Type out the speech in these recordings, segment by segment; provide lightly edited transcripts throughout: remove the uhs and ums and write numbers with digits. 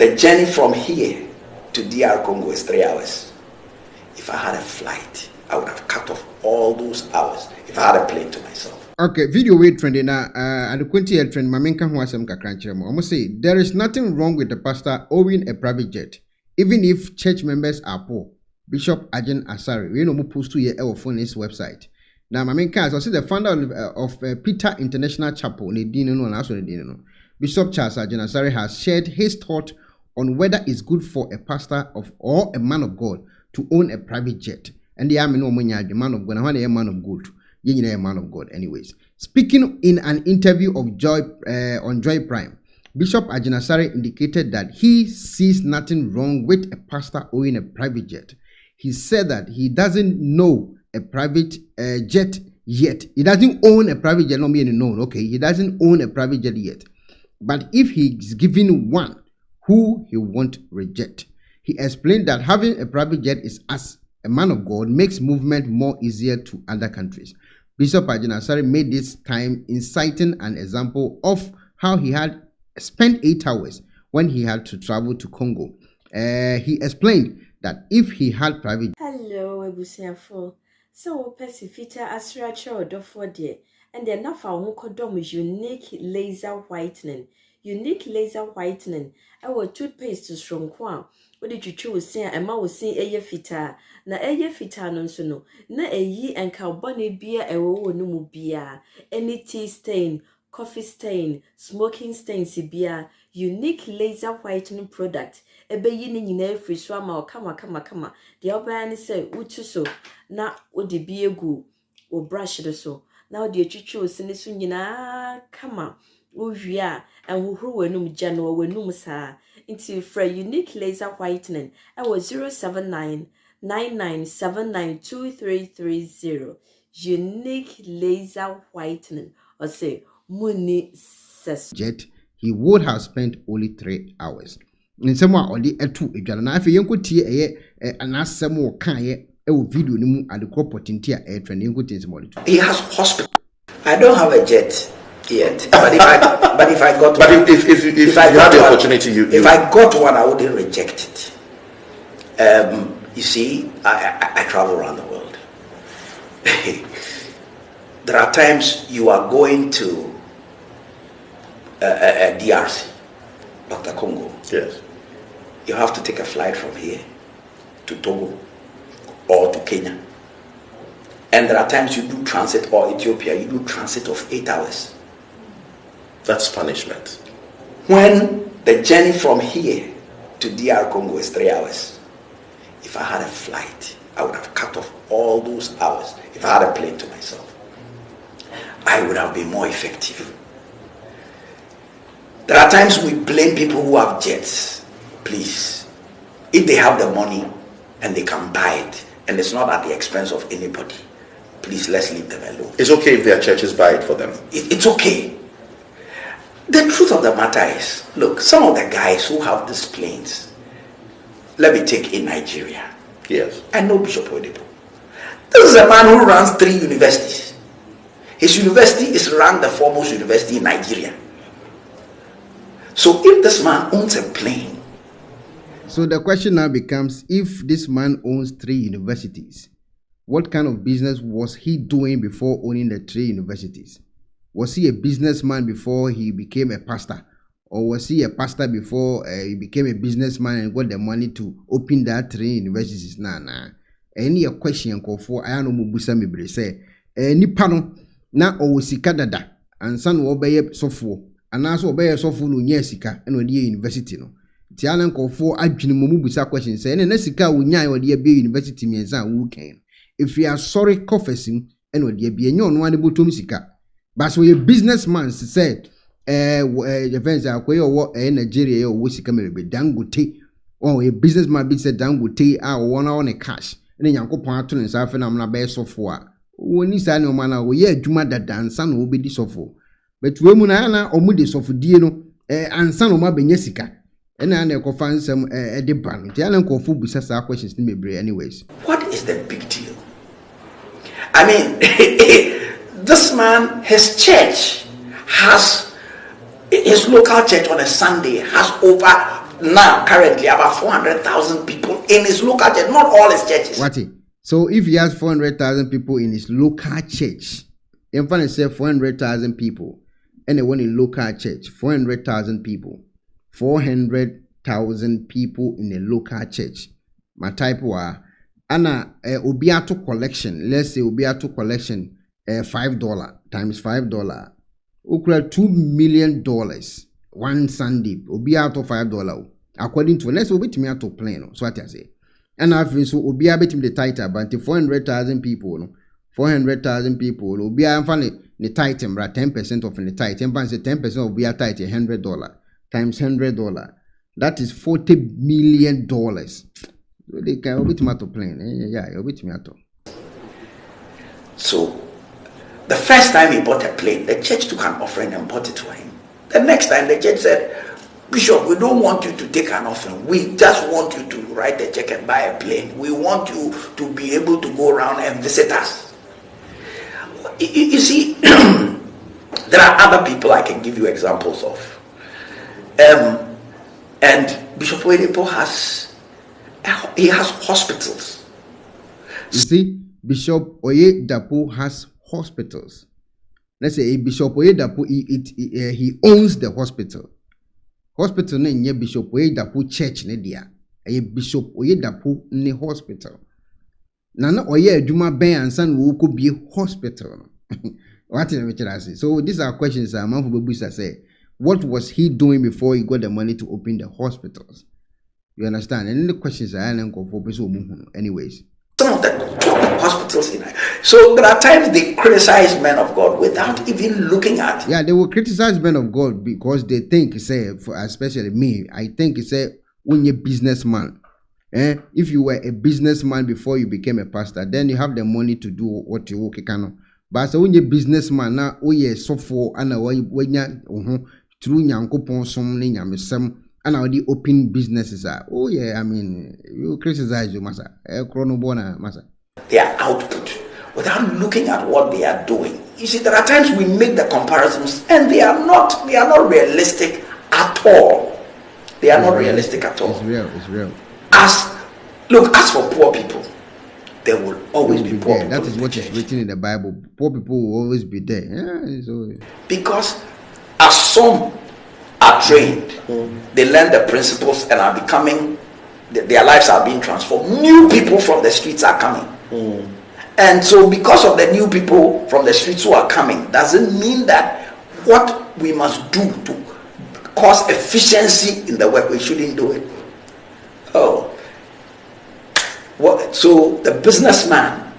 The journey from here to DR Congo is 3 hours. If I had a flight, I would have cut off all those hours if I had a plane to myself. Okay, video way trending now. And the quinty trend, Mamenka Huasam Kakranchemo. I must say, there is nothing wrong with the pastor owning a private jet, even if church members are poor. Bishop Agyinasare, we know more post 2 year on his website. Now, Mamenka, as I say, the founder of Peter International Chapel, Bishop Charles Agyinasare has shared his thought on whether it's good for a pastor or a man of God to own a private jet. And the army no money, the man of God, and a man of God. You know, a man of God, anyways. Speaking in an interview of Joy on Joy Prime, Bishop Agyinasare indicated that he sees nothing wrong with a pastor owning a private jet. He said that he doesn't know a private jet yet. He doesn't own a private jet, not meaning known, okay? He doesn't own a private jet yet. But if he's given one, who he won't reject. He explained that having a private jet is, as a man of God, makes movement more easier to other countries. Bishop Agyinasare made this time inciting an example of how he had spent 8 hours when he had to travel to Congo. He explained that if he had private... Hello, Ebusiafo. So, Pesifita Asracha or Dofode, and then now for Kodom is unique laser whitening. Unique laser whitening. Our toothpaste to strong kwa. What did you choose? Say, and ma was saying a fita. Na eye fita non sono. Na a ye and carbonate beer a wo no beer. Any tea stain, coffee stain, smoking stain, beer. Unique laser whitening product. Ebe yin in free swama or kama. The other say, utu so. Na wo de be a goo or brush the so. Now the chuchu sinisun yina kama. Uvia and who wenum January wenum sa into for unique laser whitening. I was 079-9979-2330. Unique laser whitening or say money says jet, he would have spent only 3 hours. In some way, only a 2 if you're not tea and ask some more kind video and the corporate in tier air training good things more. He has hospital. I don't have a jet yet, but if I got but one, if I got the opportunity, if I got one, I wouldn't reject it. You see, I travel around the world. There are times you are going to a DRC, Dr. Congo. Yes. You have to take a flight from here to Togo or to Kenya. And there are times you do transit, or Ethiopia, you do transit of 8 hours. That's punishment. When the journey from here to DR Congo is 3 hours, if I had a flight, I would have cut off all those hours. If I had a plane to myself, I would have been more effective. There are times we blame people who have jets. Please, if they have the money and they can buy it, and it's not at the expense of anybody, please, let's leave them alone. It's okay if their churches buy it for them. It's okay. The truth of the matter is, look, some of the guys who have these planes, let me take in Nigeria. Yes. I know Bishop Oedipo. This is a man who runs 3 universities. His university is ranked the foremost university in Nigeria. So if this man owns a plane. So the question now becomes, if this man owns 3 universities, what kind of business was he doing before owning the 3 universities? Was he a businessman before he became a pastor? Or was he a pastor before he became a businessman and got the money to open that 3 universities? Nah. Any question call for I know Mubusa Mibre say, nipa no na o sika dada ansa no obeye sofo anaso obeye sofo no nya sika eno de university no. Ti anan call for adwene Mubusa question say na sika wo nya o de be university mienza wo ken. If you are sorry confessing eno de be enyo no ane botom sika. But so a businessman said the friends are Nigeria or Wissika maybe Dangote or a businessman be said Dangote are 1 hour on a cash and then Yanko Pato and South and I'm not best software. When you say no man, we hear Juma that dance son will be this software. But Womunana or Moody soft Dieno and son of my Benyesica and I never find some at the bank. The Alan Kofu Busasa questions to me, anyways. What is the big deal? I mean, this man, his church has, his local church on a Sunday has over now currently about 400,000 people in his local church, not all his churches. What? So if he has 400,000 people in his local church, in front of say 400,000 people, and they want a local church, 400,000 people, 400,000 people in a local church. My type wa, ana obiato collection. Let's say obiato collection, $5 times $5, okra $2 million one Sunday. Obiato $5. According to let's say me to plan. So what I say. And I feel so obi abetim the title but 400,000 people no 400,000 people obi amfane the title right 10% of the title and say 10% of obi title $100 times $100 that is $40 million. So they can obi to plan yeah obi to. So the first time he bought a plane, the church took an offering and bought it for him. The next time the church said, Bishop, we don't want you to take an offering. We just want you to write a check and buy a plane. We want you to be able to go around and visit us. You see, there are other people I can give you examples of. And Bishop Oyedepo has hospitals. You see, Bishop Oyedepo has hospitals. Let's say Bishop Oyedepo, he owns the hospital. Hospital ne nye Bishop Oyedepo church ne dia. Bishop Oyedepo ne hospital. Nana oye adwuma ben ansan wo ko bie hospital. What is I say? So these are questions man for Bebusa say. What was he doing before he got the money to open the hospitals? You understand? And then the questions are anyways. Some of the top hospitals in. So there are times they criticize men of God without even looking at. Yeah, they will criticize men of God because they think, say, for especially me, I think it's when you're a businessman. If you were a businessman before you became a pastor, then you have the money to do what you work can. But so when you're a businessman now, so for and when you through Yankopon some and now the open businesses are I mean you criticize you massa chronobona massa their output without looking at what they are doing. You see, there are times we make the comparisons and they are not realistic at all. They are not realistic at all. It's real. As for poor people, there will always be poor people. That is what is written in the Bible. Poor people will always be there. Because as some are trained, they learn the principles and are becoming, their lives are being transformed. New people from the streets are coming. And so because of the new people from the streets who are coming, doesn't mean that what we must do to cause efficiency in the work, we shouldn't do it. So the businessman,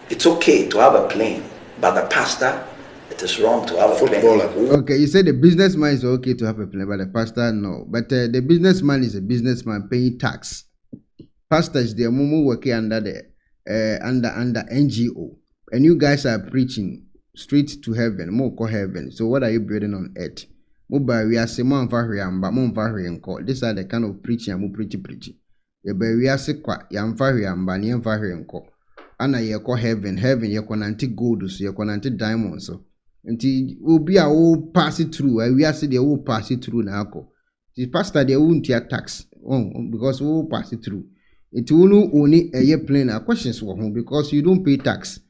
it's okay to have a plane, but the pastor, it is wrong to have a plane. Okay, you said the businessman is okay to have a plane, but the pastor no. But the businessman is a businessman paying tax. Pastor is the mumu working under the under NGO, and you guys are preaching straight to heaven, more call heaven. So what are you building on earth? We are saying but these are the kind of preaching I'm preaching. We are saying ana ye call heaven ye konanti gold so ye konanti diamonds so nti obi a wo pass it through we are say they will pass it through na akọ the pastor they won't hear tax because we will pass it through it will only a plane questions for home because you don't pay tax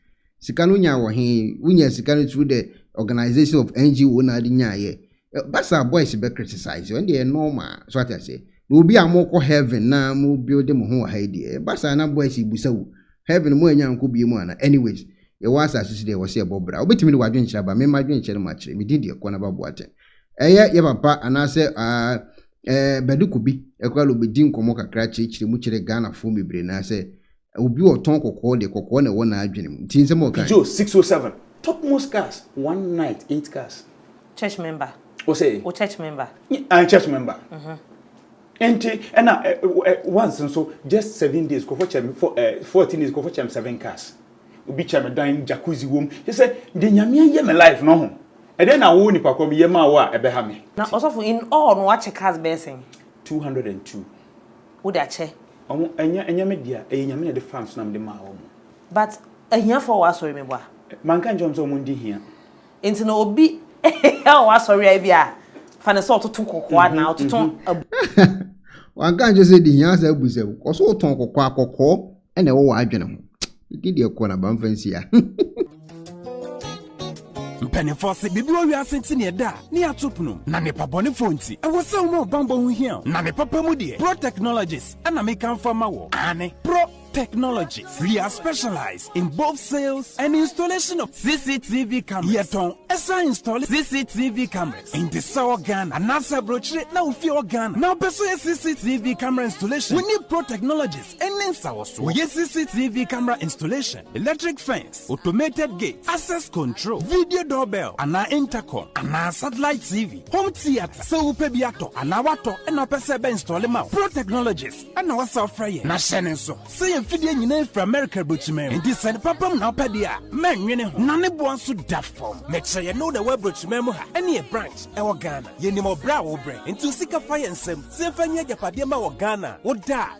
sikanu nya wo he unya sikanu through the organization of NGO na di nya ye basa boys be criticize when they normal so what I say obi a mo call heaven na mo build them ho ha di basa na boys ibusawu heaven mo anya nko bi mu ana anyways ye was asisi de was bobra obetimi ni wadwen kyerɛ ba me madwen kyerɛ ma kyerɛ me di de Ekuonaba boate ye papa anase beduku bi ekwalo be din komo kakra kyerɛ mu kyerɛ Ghana fo bebre na se obi oton kokko de kokko na wona adwene mu tin se mo kan Joe 607 topmost cars one night 8 cars Church member. O say O church member. Church member. And once and so just 7 days go for 14 days go for 7 cars. Ubi chama dan jacuzzi room. He said the nyame ye my life no ho. And then I won nipa kom ye ma wa ebe ha me. Na also for in all no watch cars basing 202. Wo da che. Omo enya me dia nyame de farms na me de ma wo. But ehia for wa sorry me boa. Man kan jom so mo ndi hia. Enti no obi wa sorry bia. Fana so to kokwa na to ton. One can't just say the answer was a also ton kokwa and a wo adwene ho. Did you Ekuonaba fancy ya? Penifo se bibi o wiase nti ne da ne atopnum na ne pabone fonti e wo se wo bambo hu hia na ne papa mu de Pro Technologies ana me kan fama wo ane Pro Technologies. We are specialized in both sales and installation of CCTV cameras. Yeton, esa install CCTV cameras in the South Ghana and NASA brochure na ufi Ghana. Now person CCTV camera installation. We need Pro Technologies and in South. We get CCTV camera installation, electric fence, automated gate, access control, video doorbell, and our intercom, and our satellite TV, home theater, so upebiato, and our water, and our person install them out. Pro Technologies and our software. Na shenen so. Fidye nyina from America brochime ndi send papam na opedia manwene ho na ne bo anso da form make sure you know the web brochime mu ha ene e branch e wo Ghana ye ni mo bra wo bre nti sika fire nsem se fanya japade ma wo Ghana wo da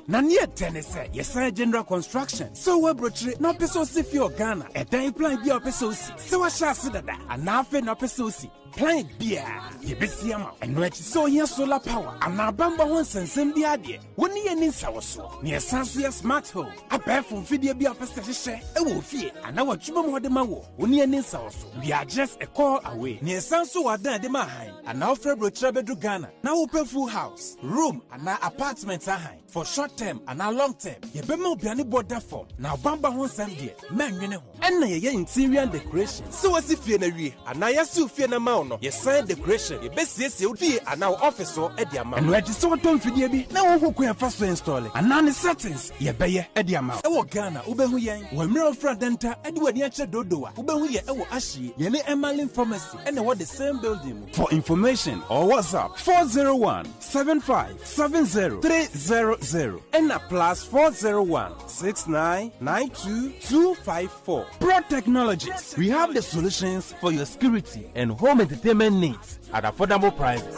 na ne tenese yes general construction so web brochire na peso si fi o Ghana e dan plan bi o peso si se wa sha se dada ana afi na peso si plan bia ye besi ama eno achi so here solar power ana bamba ho nsensem bi ade woni ye ni nsawoso ne esanso ye smart home abefo video bi apese hye e wo fie ana watwuma mo de ma wo woni ye ni nsawoso we are just a call away ne esanso wadan de ma han ana ofre brochire bedu Ghana na wo pe full house room ana apartment ahan for short term and a long term ye be ma obiane border form na bamba ho nsem de manwene ho enna ye interior decoration so wasi fie na wie ana ye si fie na ma no ye sign decoration ye be siesie fie ana office so e de ama eno edi so tom fidie bi na wo ho kwa fa so install ana ne settings ye be ye e de ama e wo Ghana wo be hu yen wo mre ofra denta e de wani a che dodoa wo be hu ye e wo ahye ye ne Emalin pharmacy e na wo the same building. For information or WhatsApp 401-7570-300 and a plus 401-6992-254. Pro Technologies. We have the solutions for your security and home entertainment needs at affordable prices.